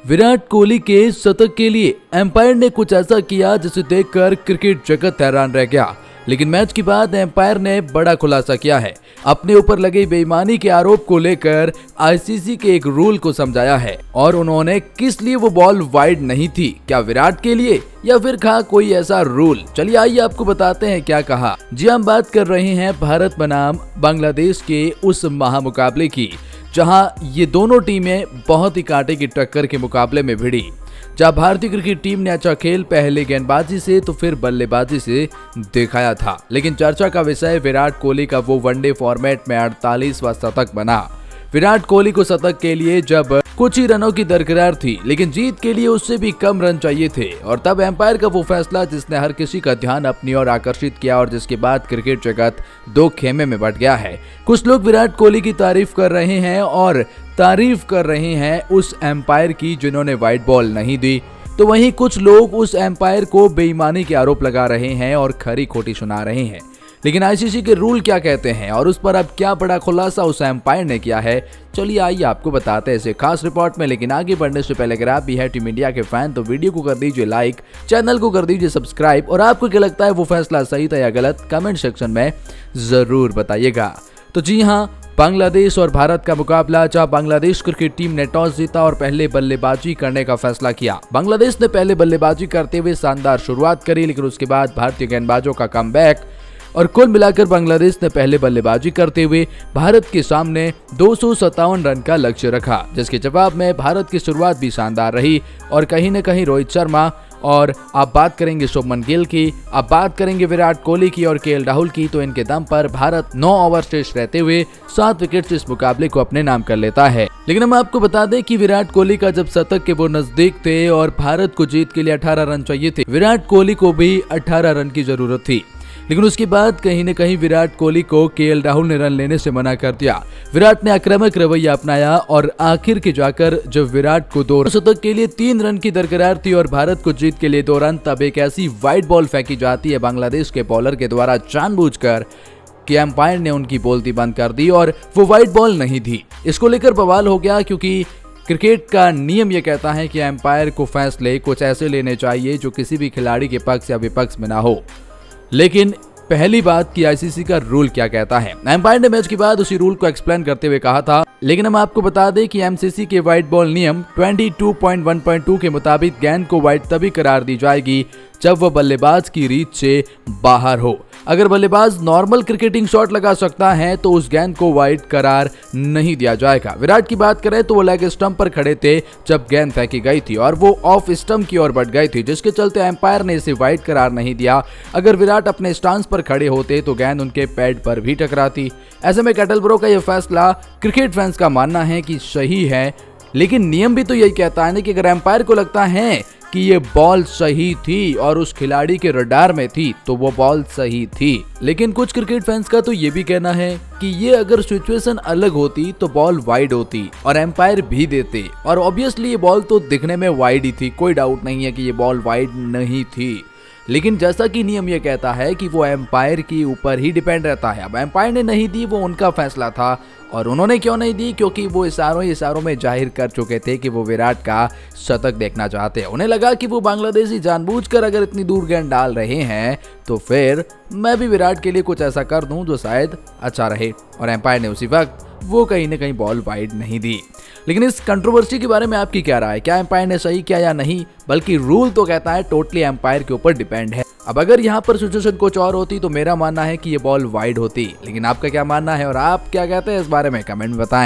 विराट कोहली के शतक के लिए एम्पायर ने कुछ ऐसा किया जिसे देखकर क्रिकेट जगत हैरान रह गया। लेकिन मैच के बाद एम्पायर ने बड़ा खुलासा किया है। अपने ऊपर लगे बेईमानी के आरोप को लेकर आईसीसी के एक रूल को समझाया है और उन्होंने किस लिए वो बॉल वाइड नहीं थी, क्या विराट के लिए या फिर था कोई ऐसा रूल। चलिए आइए आपको बताते हैं क्या कहा। जी हम बात कर रहे हैं भारत बनाम बांग्लादेश के उस महामुकाबले की जहां ये दोनों टीमें बहुत ही कांटे की टक्कर के मुकाबले में भिड़ी। जहां भारतीय क्रिकेट टीम ने अच्छा खेल पहले गेंदबाजी से तो फिर बल्लेबाजी से दिखाया था, लेकिन चर्चा का विषय विराट कोहली का वो वनडे फॉर्मेट में 48वां शतक बना। विराट कोहली को शतक के लिए जब कुछ ही रनों की दरकिनार थी, लेकिन जीत के लिए उससे भी कम रन चाहिए थे और तब एम्पायर का वो फैसला जिसने हर किसी का ध्यान अपनी ओर आकर्षित किया और जिसके बाद क्रिकेट जगत दो खेमे में बंट गया है। कुछ लोग विराट कोहली की तारीफ कर रहे हैं और तारीफ कर रहे हैं उस एम्पायर की जिन्होंने व्हाइट बॉल नहीं दी, तो वहीं कुछ लोग उस एम्पायर को बेईमानी के आरोप लगा रहे हैं और खरी खोटी सुना रहे हैं। लेकिन आईसीसी के रूल क्या कहते हैं और उस पर अब क्या बड़ा खुलासा उस एम्पायर ने किया है, चलिए आइए आपको बताते हैं इसे खास रिपोर्ट में। लेकिन आगे बढ़ने से पहले अगर आप भी है टीम इंडिया के फैन तो वीडियो को कर दीजिए लाइक, चैनल को कर दीजिए सब्सक्राइब और आपको क्या लगता है वो फैसला सही था या गलत, कमेंट सेक्शन में जरूर बताइएगा। तो जी हाँ, बांग्लादेश और भारत का मुकाबला, जहां बांग्लादेश क्रिकेट टीम ने टॉस जीता और पहले बल्लेबाजी करने का फैसला किया। बांग्लादेश ने पहले बल्लेबाजी करते हुए शानदार शुरुआत करी, लेकिन उसके बाद भारतीय गेंदबाजों का कमबैक और कुल मिलाकर बांग्लादेश ने पहले बल्लेबाजी करते हुए भारत के सामने 257 रन का लक्ष्य रखा, जिसके जवाब में भारत की शुरुआत भी शानदार रही और कहीं न कहीं रोहित शर्मा और आप बात करेंगे शुभमन गिल की, आप बात करेंगे विराट कोहली की और केएल राहुल की, तो इनके दम पर भारत 9 ओवर शेष रहते हुए 7 विकेट से इस मुकाबले को अपने नाम कर लेता है। लेकिन हम आपको बता दें कि विराट कोहली का जब शतक के वो नजदीक थे और भारत को जीत के लिए 18 रन चाहिए थे, विराट कोहली को भी 18 रन की जरूरत थी, लेकिन उसके बाद कहीं न कहीं विराट कोहली को केएल राहुल ने रन लेने से मना कर दिया। विराट ने आक्रामक रवैया अपनाया और आखिर के जाकर जब विराट को 2 शतक के लिए 3 रन की दरकिनार थी और भारत को जीत के लिए 2 रन, तब एक ऐसी वाइड बॉल फेंकी जाती है बांग्लादेश के बॉलर के द्वारा जानबूझकर कि एम्पायर ने उनकी बोलती बंद कर दी और वो वाइड बॉल नहीं थी। इसको लेकर बवाल हो गया क्योंकि क्रिकेट का नियम ये कहता है कि एम्पायर को फैसले कुछ ऐसे लेने चाहिए जो किसी भी खिलाड़ी के पक्ष या विपक्ष में ना हो। लेकिन पहली बात कि आईसीसी का रूल क्या कहता है। एम्पायर ने मैच के बाद उसी रूल को एक्सप्लेन करते हुए कहा था, लेकिन हम आपको बता दें कि एमसीसी के व्हाइट बॉल नियम 22.1.2 के मुताबिक गेंद को व्हाइट तभी करार दी जाएगी जब वह बल्लेबाज की रीच से बाहर हो। अगर बल्लेबाज नॉर्मल क्रिकेटिंग शॉट लगा सकता है तो उस गेंद को व्हाइट करार नहीं दिया जाएगा। विराट की बात करें तो वो लेग स्टंप पर खड़े थे जब गेंद फेंकी गई थी और वो ऑफ स्टंप की ओर बढ़ गई थी, जिसके चलते एम्पायर ने इसे व्हाइट करार नहीं दिया। अगर विराट अपने स्टांस पर खड़े होते तो गेंद उनके पैड पर भी टकराती। ऐसे में कैटलब्रो का यह फैसला क्रिकेट फैंस का मानना है कि सही है, लेकिन नियम भी तो यही कहता है ना कि अगर एम्पायर को लगता है कि ये बॉल सही थी और उस खिलाड़ी के रडार में थी तो वो बॉल सही थी। लेकिन कुछ क्रिकेट फैंस का तो ये भी कहना है कि ये अगर सिचुएशन अलग होती तो बॉल वाइड होती और एम्पायर भी देते, और ऑब्वियसली ये बॉल तो दिखने में वाइड ही थी, कोई डाउट नहीं है कि ये बॉल वाइड नहीं थी। लेकिन जैसा कि नियम ये कहता है कि वो एम्पायर के ऊपर ही डिपेंड रहता है। अब एम्पायर ने नहीं दी, वो उनका फैसला था। और उन्होंने क्यों नहीं दी? क्योंकि वो इशारों में जाहिर कर चुके थे कि वो विराट का शतक देखना चाहते हैं। उन्हें लगा कि वो बांग्लादेशी जानबूझकर अगर इतनी दूर गेंद डाल रहे हैं तो फिर मैं भी विराट के लिए कुछ ऐसा कर दूं जो शायद अच्छा रहे, और एम्पायर ने उसी वक्त वो कहीं ना कहीं बॉल वाइड नहीं दी। लेकिन इस कंट्रोवर्सी के बारे में आपकी क्या राय? क्या एम्पायर ने सही किया या नहीं? बल्कि रूल तो कहता है टोटली एम्पायर के ऊपर डिपेंड है। अब अगर यहाँ पर सिचुएशन कुछ और होती तो मेरा मानना है कि ये बॉल वाइड होती, लेकिन आपका क्या मानना है और आप क्या कहते हैं इस बारे में कमेंट में बताएं।